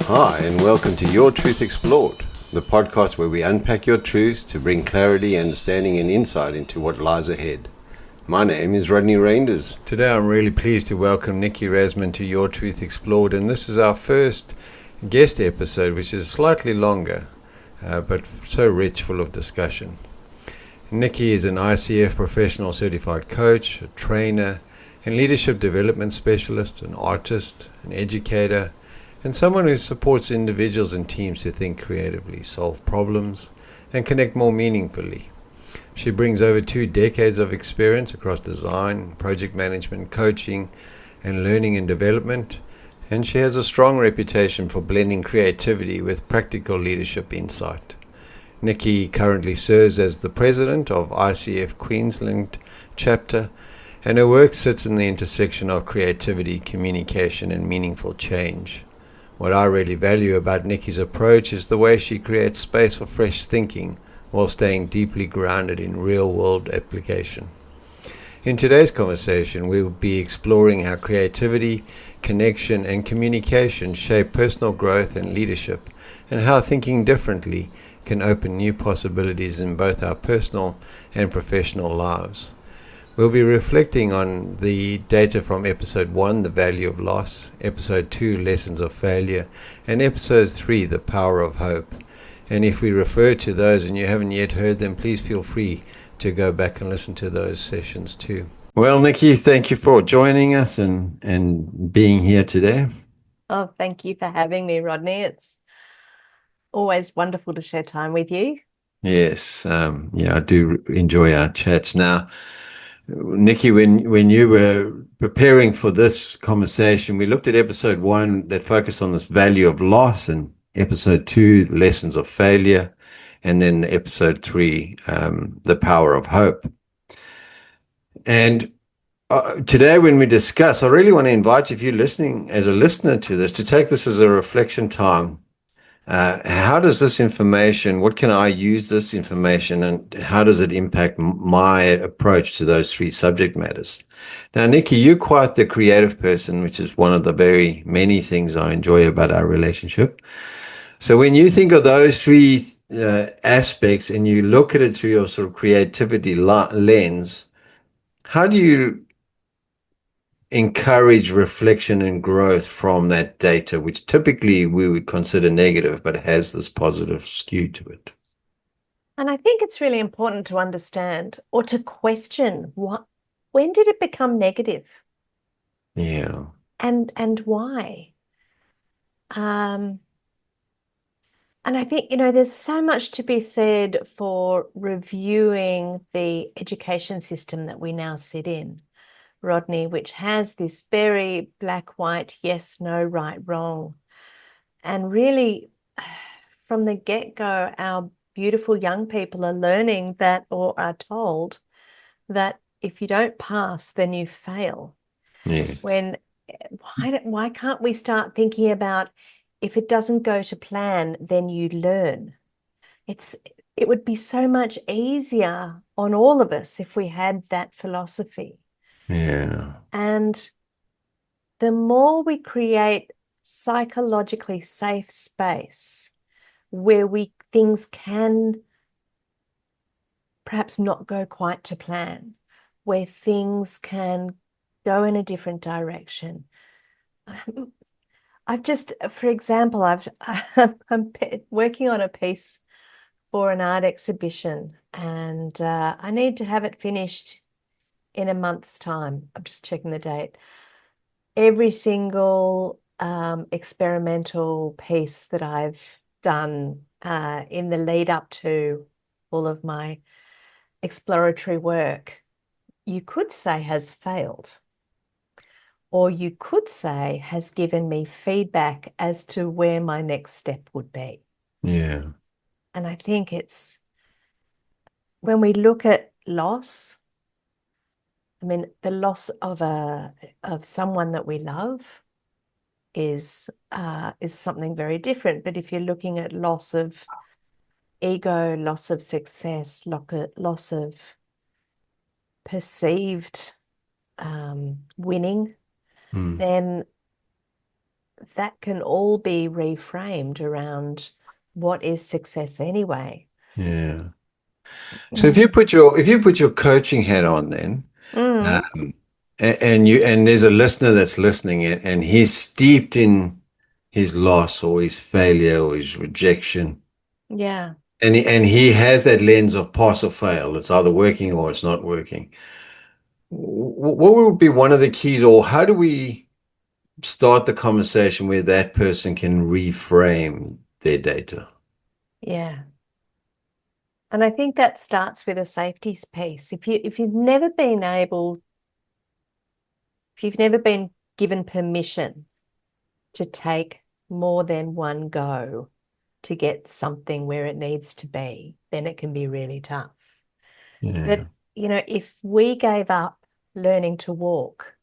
Hi, and welcome to Your Truth Explored, the podcast where we unpack your truths to bring clarity, understanding, and insight into what lies ahead. My name is Rodney Reinders. Today I'm really pleased to welcome Nicky Rasmin to Your Truth Explored, and this is our first guest episode, which is slightly longer, but so rich, full of discussion. Nicky is an ICF professional certified coach, a trainer, and leadership development specialist, an artist, an educator, and someone who supports individuals and teams to think creatively, solve problems, and connect more meaningfully. She brings over 2 decades of experience across design, project management, coaching, and learning and development, and she has a strong reputation for blending creativity with practical leadership insight. Nicky currently serves as the president of ICF Queensland chapter, and her work sits in the intersection of creativity, communication, and meaningful change. What I really value about Nicky's approach is the way she creates space for fresh thinking while staying deeply grounded in real-world application. In today's conversation, we will be exploring how creativity, connection, and communication shape personal growth and leadership, and how thinking differently can open new possibilities in both our personal and professional lives. We'll be reflecting on the data from Episode 1, The Value of Loss, Episode 2, Lessons of Failure, and Episode 3, The Power of Hope. And if we refer to those and you haven't yet heard them, please feel free to go back and listen to those sessions too. Well, Nicky, thank you for joining us and being here today. Oh, thank you for having me, Rodney. It's always wonderful to share time with you. Yes, I do enjoy our chats. Now, Nicky, when you were preparing for this conversation, we looked at Episode 1 that focused on this value of loss, and Episode 2, Lessons of Failure, and then Episode 3, The Power of Hope. And today when we discuss, I really want to invite you, if you're listening as a listener to this, to take this as a reflection time. How does this information, what can I use this information, and how does it impact my approach to those 3 subject matters? Now, Nicky, you're quite the creative person, which is one of the very many things I enjoy about our relationship. So when you think of those 3 aspects and you look at it through your sort of creativity lens, how do you encourage reflection and growth from that data, which typically we would consider negative, but has this positive skew to it? And I think it's really important to understand or to question when did it become negative? Yeah. And why? And I think, there's so much to be said for reviewing the education system that we now sit in, Rodney, which has this very black, white, yes, no, right, wrong. And really, from the get-go, our beautiful young people are learning that, or are told that if you don't pass, then you fail. Yes. Why can't we start thinking about, if it doesn't go to plan, then you learn? It would be so much easier on all of us if we had that philosophy. Yeah. And the more we create psychologically safe space where things can perhaps not go quite to plan, where things can go in a different direction. For example, I'm working on a piece for an art exhibition, and I need to have it finished in a month's time. I'm just checking the date. Every single experimental piece that I've done in the lead up to all of my exploratory work, you could say has failed, or you could say has given me feedback as to where my next step would be. Yeah. And I think it's when we look at loss, I mean, the loss of someone that we love is something very different. But if you're looking at loss of ego, loss of success, loss of perceived winning, then that can all be reframed around what is success anyway. Yeah. So Mm. if you put your coaching hat on, then Mm. um, and there's a listener that's listening, and he's steeped in his loss or his failure or his rejection, Yeah. and he has that lens of pass or fail. It's either working or it's not working. What would be one of the keys, or how do we start the conversation where that person can reframe their data? Yeah. And I think that starts with a safety piece. If you've never been given permission to take more than one go to get something where it needs to be, then it can be really tough. Yeah, But, if we gave up learning to walk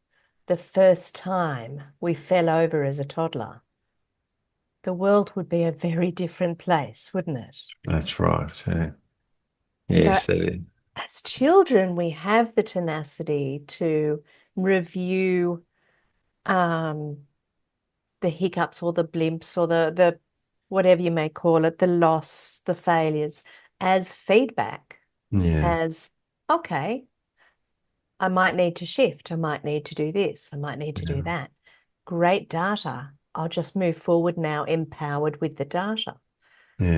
the first time we fell over as a toddler, the world would be a very different place, wouldn't it? that's right. Yeah. So Yes, that is. as children, we have the tenacity to review um, the hiccups or the blimps or the whatever you may call it, the loss, the failures as feedback, Yeah, as okay, I might need to shift, I might need to do this, I might need to do yeah, that. Great data. I'll just move forward now, empowered with the data.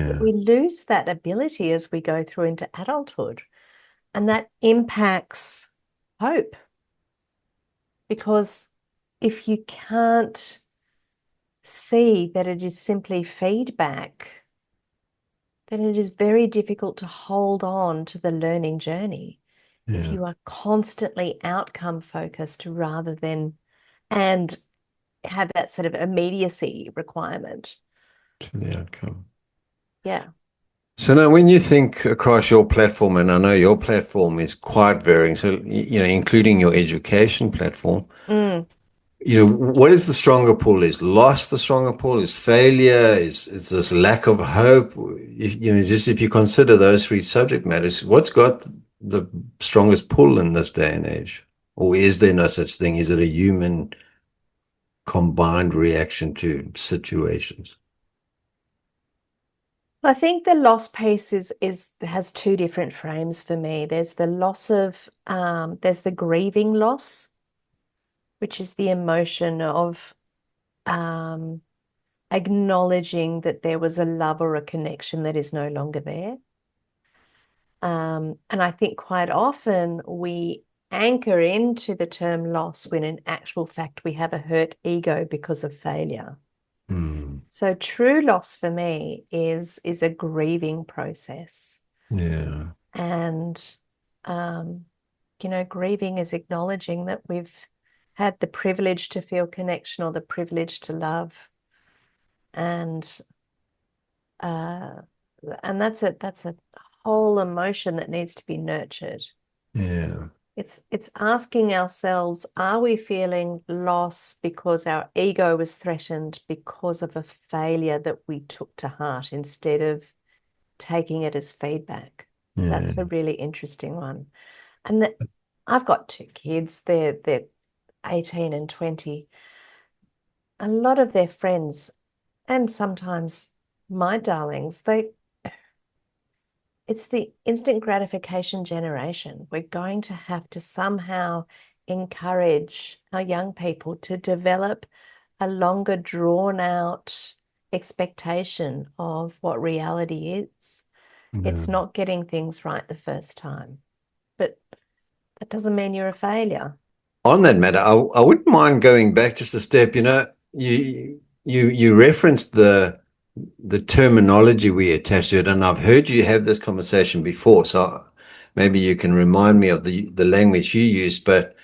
But yeah, we lose that ability as we go through into adulthood, and that impacts hope because if you can't see that it is simply feedback, then it is very difficult to hold on to the learning journey if yeah. you are constantly outcome focused rather than and have that sort of immediacy requirement. To the outcome. Yeah. So now, when you think across your platform, and I know your platform is quite varying, so including your education platform, Mm. what is the stronger pull? Is loss the stronger pull? Is failure? Is this lack of hope? Just if you consider those three subject matters, what's got the strongest pull in this day and age? Or is there no such thing? Is it a human combined reaction to situations? I think the loss piece is has two different frames for me. There's the loss of there's the grieving loss, which is the emotion of um acknowledging that there was a love or a connection that is no longer there. And I think quite often we anchor into the term loss when in actual fact we have a hurt ego because of failure. Hmm. So true loss for me is a grieving process. Yeah, And um, grieving is acknowledging that we've had the privilege to feel connection or the privilege to love. And uh, and that's a whole emotion that needs to be nurtured. yeah, It's asking ourselves, are we feeling loss because our ego was threatened because of a failure that we took to heart instead of taking it as feedback? yeah, That's a really interesting one. And that I've got two kids, they're 18 and 20. A lot of their friends, and sometimes my darlings, it's the instant gratification generation. We're going to have to somehow encourage our young people to develop a longer, drawn out expectation of what reality is. yeah. It's not getting things right the first time, but that doesn't mean you're a failure. On that matter, I wouldn't mind going back just a step. You referenced the terminology we attach to it, and I've heard you have this conversation before, so maybe you can remind me of the language you use. But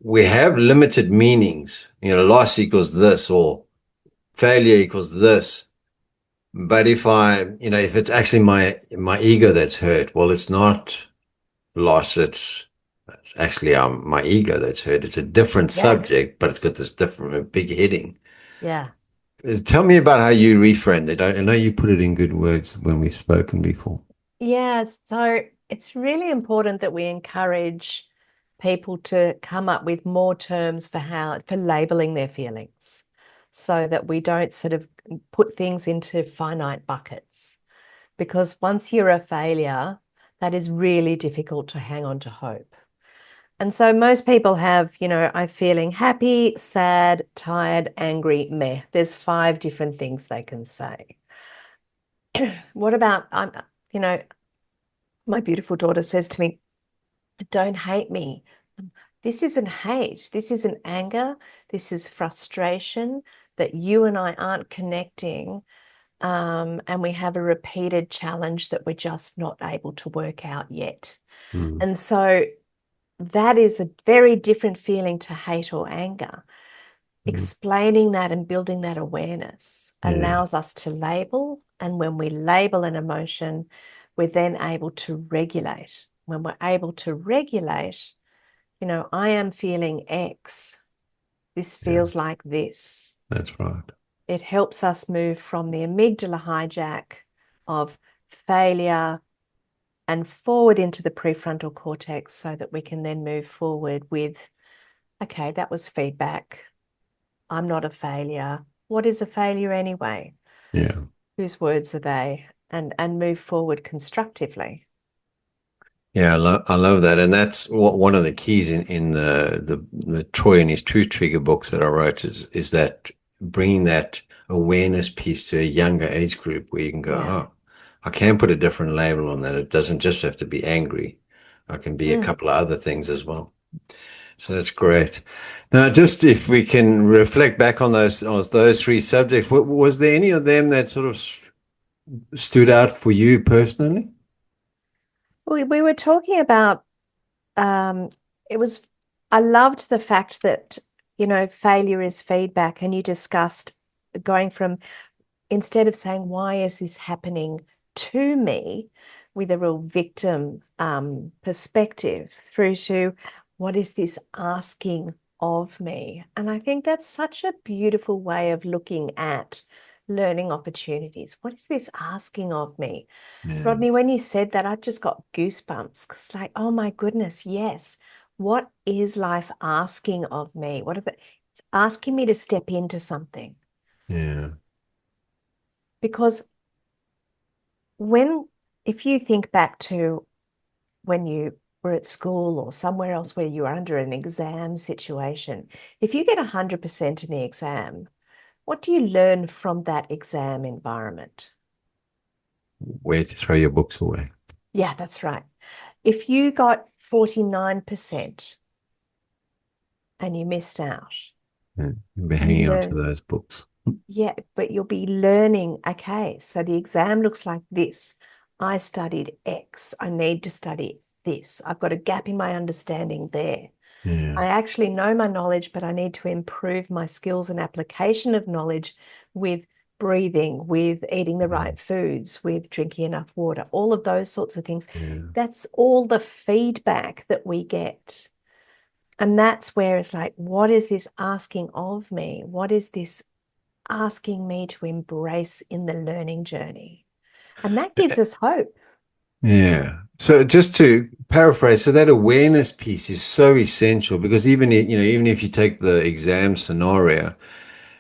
we have limited meanings. Loss equals this, or failure equals this. But if it's actually my ego that's hurt, well, it's not loss. It's actually my ego that's hurt. It's a different Yeah, subject, but it's got this different big heading. yeah. Tell me about how you reframed it. I know you put it in good words when we've spoken before. Yeah, so it's really important that we encourage people to come up with more terms for labeling their feelings. so that we don't sort of put things into finite buckets. Because once you're a failure, that is really difficult to hang on to hope. And so most people have, I'm feeling happy, sad, tired, angry, meh. There's 5 different things they can say. What about, my beautiful daughter says to me, don't hate me. This isn't hate. This isn't anger. This is frustration that you and I aren't connecting. And we have a repeated challenge that we're just not able to work out yet. Mm. And so that is a very different feeling to hate or anger. Explaining that and building that awareness allows us to label. And when we label an emotion, we're then able to regulate. When we're able to regulate, I am feeling X. This feels like this. That's right. It helps us move from the amygdala hijack of failure and forward into the prefrontal cortex so that we can then move forward with, okay, that was feedback. I'm not a failure. What is a failure anyway? Yeah. Whose words are they? And move forward constructively. Yeah, I love that, and that's one of the keys in the Troy and his Truth Trigger books that I wrote is that bringing that awareness piece to a younger age group where you can go, oh, I can put a different label on that. It doesn't just have to be angry. I can be a couple of other things as well. So that's great. Now, just if we can reflect back on those 3 subjects, was there any of them that sort of stood out for you personally? We were talking about it was, I loved the fact that, failure is feedback, and you discussed going from, instead of saying, why is this happening to me, with a real victim perspective, through to what is this asking of me? And I think that's such a beautiful way of looking at learning opportunities. What is this asking of me? Yeah. Rodney, when you said that, I just got goosebumps because, like, oh my goodness, yes. What is life asking of me? It's asking me to step into something. Yeah. Because if you think back to when you were at school or somewhere else where you were under an exam situation, if you get 100% in the exam, what do you learn from that exam environment? Where to throw your books away. Yeah, that's right. If you got 49% and you missed out, Yeah. You'll be you hanging on to learn, those books. yeah, but you'll be learning, okay, so the exam looks like this. I studied X. I need to study this. I've got a gap in my understanding there. Yeah. I actually know my knowledge, but I need to improve my skills and application of knowledge with breathing, with eating the right foods, with drinking enough water, all of those sorts of things. Yeah. That's all the feedback that we get. And that's where it's like, what is this asking of me? What is this asking me to embrace in the learning journey? And that gives us hope. Yeah. So just to paraphrase, so that awareness piece is so essential because even if you take the exam scenario,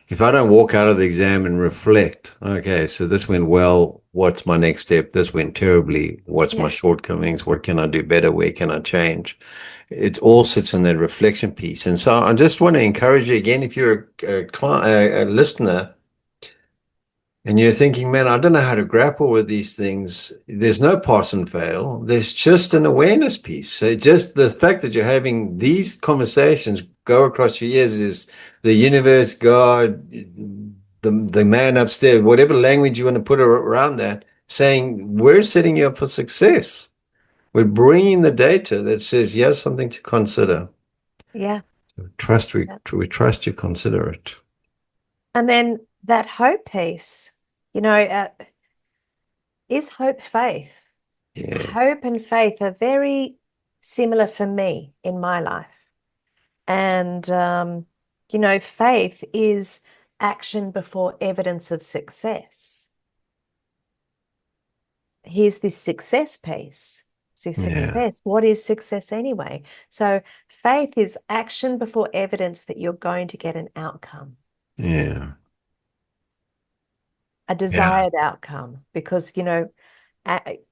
if I don't walk out of the exam and reflect, okay, so this went well, what's my next step? This went terribly. What's my shortcomings? What can I do better? Where can I change? It all sits in that reflection piece. And so I just want to encourage you again, if you're a listener, and you're thinking, man, I don't know how to grapple with these things. There's no pass and fail. There's just an awareness piece. So just the fact that you're having these conversations go across your ears is the universe, God, the man upstairs, whatever language you want to put around that, saying we're setting you up for success. We're bringing the data that says, yes, something to consider. Yeah. We trust you, consider it. And then that hope piece, is hope faith? Yeah. Hope and faith are very similar for me in my life. And, faith is action before evidence of success. Here's this success piece. See, success. What is success anyway? So faith is action before evidence that you're going to get an outcome. Yeah. a desired outcome. Because,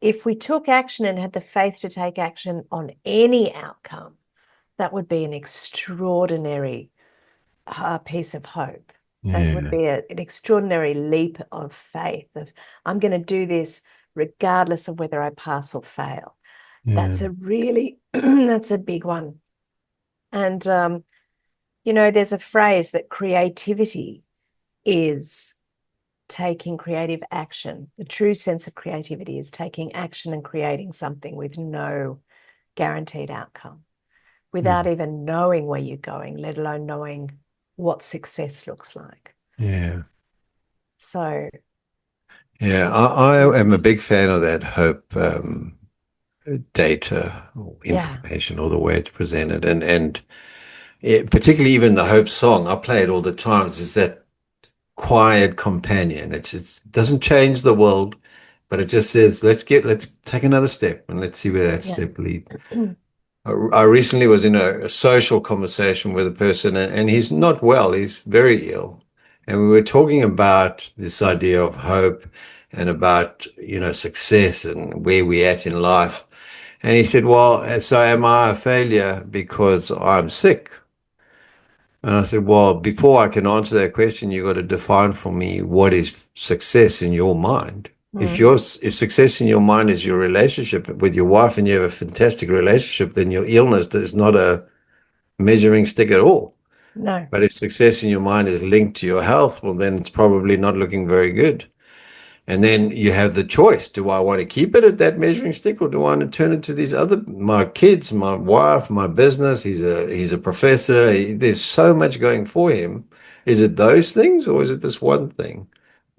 if we took action and had the faith to take action on any outcome, that would be an extraordinary piece of hope. That would be an extraordinary leap of faith of, I'm going to do this regardless of whether I pass or fail. That's a really, that's a big one. And, there's a phrase that creativity is taking creative action. The true sense of creativity is taking action and creating something with no guaranteed outcome, without even knowing where you're going, let alone knowing what success looks like. Yeah. So, Yeah, I am a big fan of that hope data or information, or the way it's presented. And particularly even the hope song, I play it all the time. It's that quiet companion. It doesn't change the world, but it just says, let's take another step and let's see where that step leads. I recently was in a social conversation with a person, and he's not well. He's very ill. And we were talking about this idea of hope and about, success and where we're at in life. And he said, well, so am I a failure because I'm sick? And I said, well, before I can answer that question, you've got to define for me what is success in your mind. If success in your mind is your relationship with your wife and you have a fantastic relationship, then your illness is not a measuring stick at all. No. But if success in your mind is linked to your health, well, then it's probably not looking very good. And then you have the choice. Do I want to keep it at that measuring stick, or do I want to turn it to these other, my kids, my wife, my business? He's a professor. There's so much going for him. Is it those things, or is it this one thing?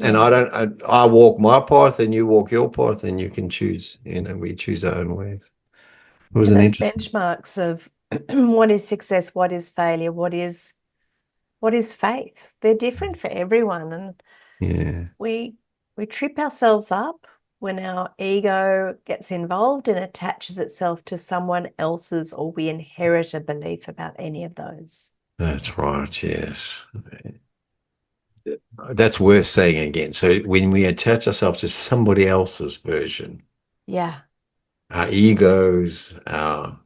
And I walk my path and you walk your path, and you can choose, we choose our own ways. It was an interesting benchmarks of what is success, what is failure, what is faith. They're different for everyone. And we trip ourselves up when our ego gets involved and attaches itself to someone else's, or we inherit a belief about any of those. That's right, yes. That's worth saying again. So when we attach ourselves to somebody else's version, our egos, and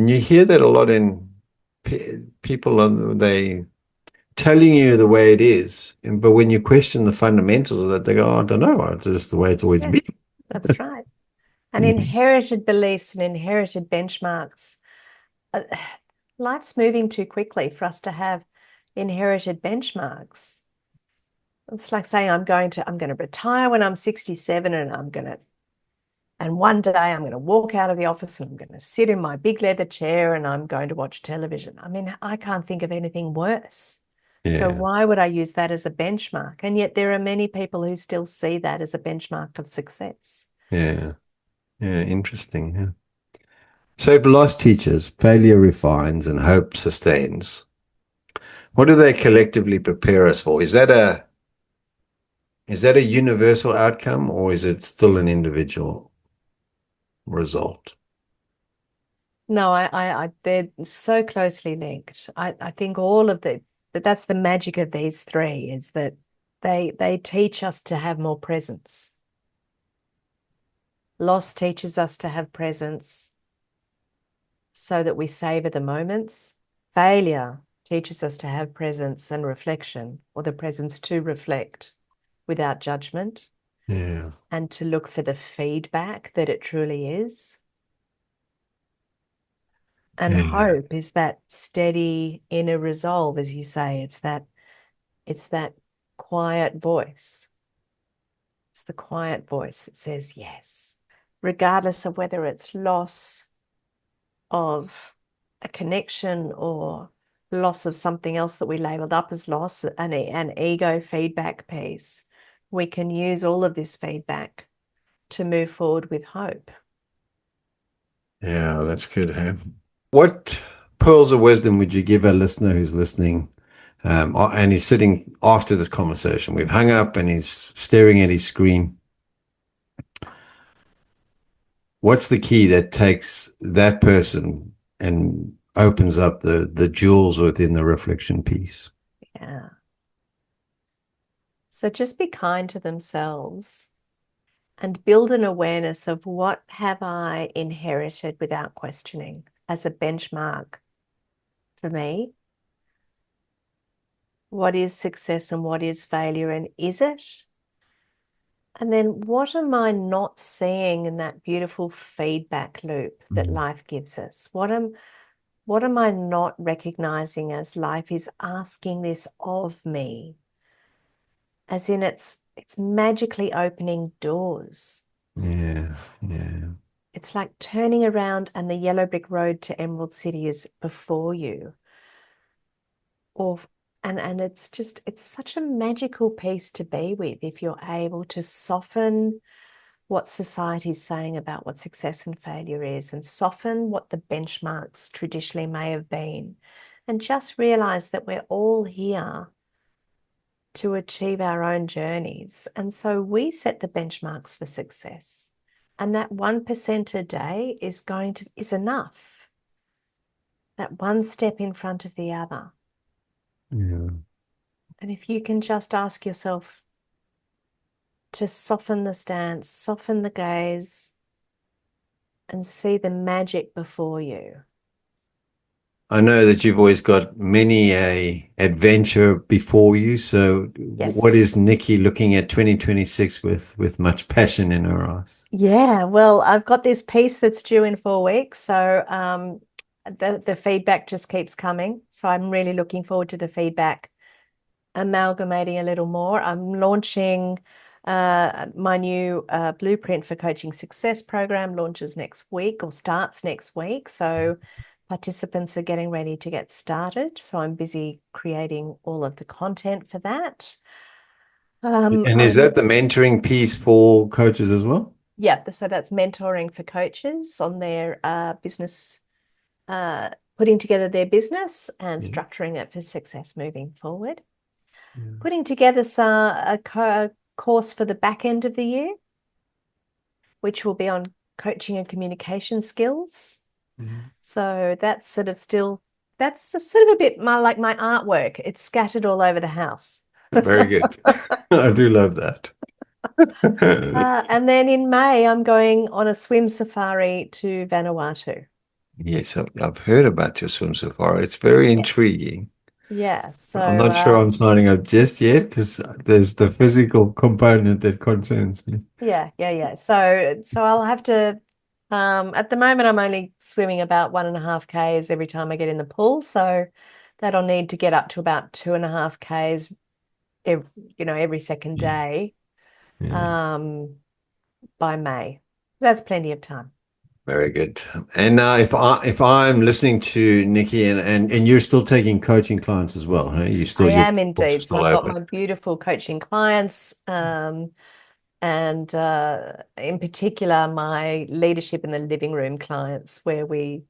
you hear that a lot in people, they telling you the way it is, but when you question the fundamentals of that, they go, oh, I don't know, it's just the way it's always been. That's right. And inherited beliefs and inherited benchmarks. Life's moving too quickly for us to have inherited benchmarks. It's like saying I'm going to retire when I'm 67, and one day I'm going to walk out of the office and I'm going to sit in my big leather chair and I'm going to watch television. I mean, I can't think of anything worse. So why would I use that as a benchmark? And yet there are many people who still see that as a benchmark of success. Yeah, interesting. Yeah. So if loss teaches, failure refines, and hope sustains, what do they collectively prepare us for? Is that a universal outcome, or is it still an individual result? No, they're so closely linked. I think all of that's the magic of these three, is that they teach us to have more presence. Loss teaches us to have presence so that we savor the moments. Failure teaches us to have presence and reflection, or the presence to reflect without judgment. And to look for the feedback that it truly is. And hope is that steady inner resolve, as you say. It's that quiet voice. It's the quiet voice that says yes, regardless of whether it's loss of a connection or loss of something else that we labeled up as loss, an ego feedback piece. We can use all of this feedback to move forward with hope. Yeah, that's good. Hey? What pearls of wisdom would you give a listener who's listening, and he's sitting after this conversation? We've hung up and he's staring at his screen. What's the key that takes that person and opens up the jewels within the reflection piece? Yeah. So just be kind to themselves and build an awareness of what have I inherited without questioning as a benchmark for me. What is success and what is failure, and is it? And then what am I not seeing in that beautiful feedback loop that life gives us? What am I not recognizing as life is asking this of me? As in it's magically opening doors. Yeah, yeah. It's like turning around and the yellow brick road to Emerald City is before you. And it's such a magical piece to be with if you're able to soften what society's saying about what success and failure is, and soften what the benchmarks traditionally may have been, and just realize that we're all here to achieve our own journeys. And so we set the benchmarks for success. And that 1% a day is enough. That one step in front of the other. Yeah. And if you can just ask yourself to soften the stance, soften the gaze, and see the magic before you. I know that you've always got many a adventure before you. So Yes. what is Nicky looking at 2026 with much passion in her eyes? Yeah, well, I've got this piece that's due in 4 weeks. So the feedback just keeps coming. So I'm really looking forward to the feedback, amalgamating a little more. I'm launching my new Blueprint for Coaching Success program launches next week, or starts next week. So participants are getting ready to get started. So I'm busy creating all of the content for that. And is that the mentoring piece for coaches as well? Yeah, so that's mentoring for coaches on their business, putting together their business and structuring it for success moving forward. Putting together a course for the back end of the year, which will be on coaching and communication skills. So that's sort of a bit like my artwork. It's scattered all over the house. Very good. I do love that. And then in May, I'm going on a swim safari to Vanuatu. Yes, I've heard about your swim safari. It's very intriguing. Yeah, so I'm not sure I'm signing up just yet because there's the physical component that concerns me. Yeah. So I'll have to. At the moment, I'm only swimming about 1.5 Ks every time I get in the pool. So that'll need to get up to about 2.5 Ks, every second day, by May. That's plenty of time. Very good. And now, if I'm listening to Nicky and you're still taking coaching clients as well, huh? I am indeed. So I've got open. my beautiful coaching clients, and in particular, my leadership in the living room clients, where we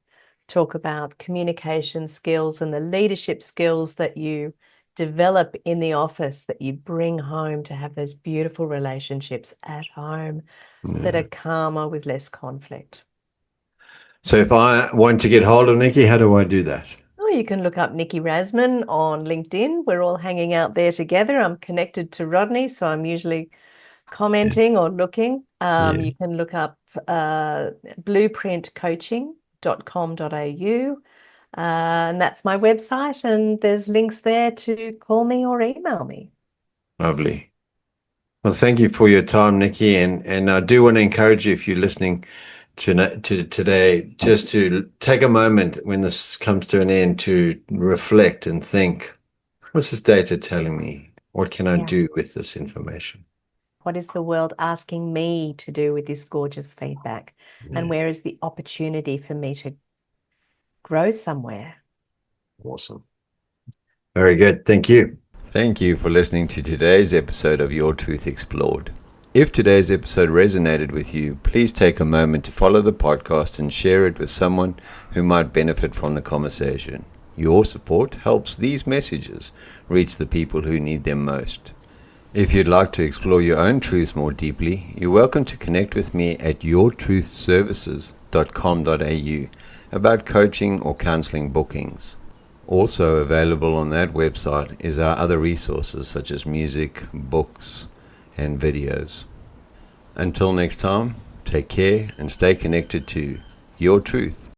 talk about communication skills and the leadership skills that you develop in the office that you bring home to have those beautiful relationships at home that are calmer with less conflict. So if I want to get hold of Nicky, how do I do that? Oh, you can look up Nicky Rasmin on LinkedIn. We're all hanging out there together. I'm connected to Rodney, so I'm usually commenting or looking. You can look up blueprintcoaching.com.au, and that's my website, and there's links there to call me or email me. Lovely. Well, thank you for your time, Nicky, and I do want to encourage you, if you're listening to today, just to take a moment when this comes to an end to reflect and think, what's this data telling me? What can I do with this information? What is the world asking me to do with this gorgeous feedback? And where is the opportunity for me to grow somewhere? Awesome. Very good. Thank you. Thank you for listening to today's episode of Your Truth Explored. If today's episode resonated with you, please take a moment to follow the podcast and share it with someone who might benefit from the conversation. Your support helps these messages reach the people who need them most. If you'd like to explore your own truths more deeply, you're welcome to connect with me at yourtruthservices.com.au about coaching or counseling bookings. Also available on that website is our other resources such as music, books, and videos. Until next time, take care and stay connected to your truth.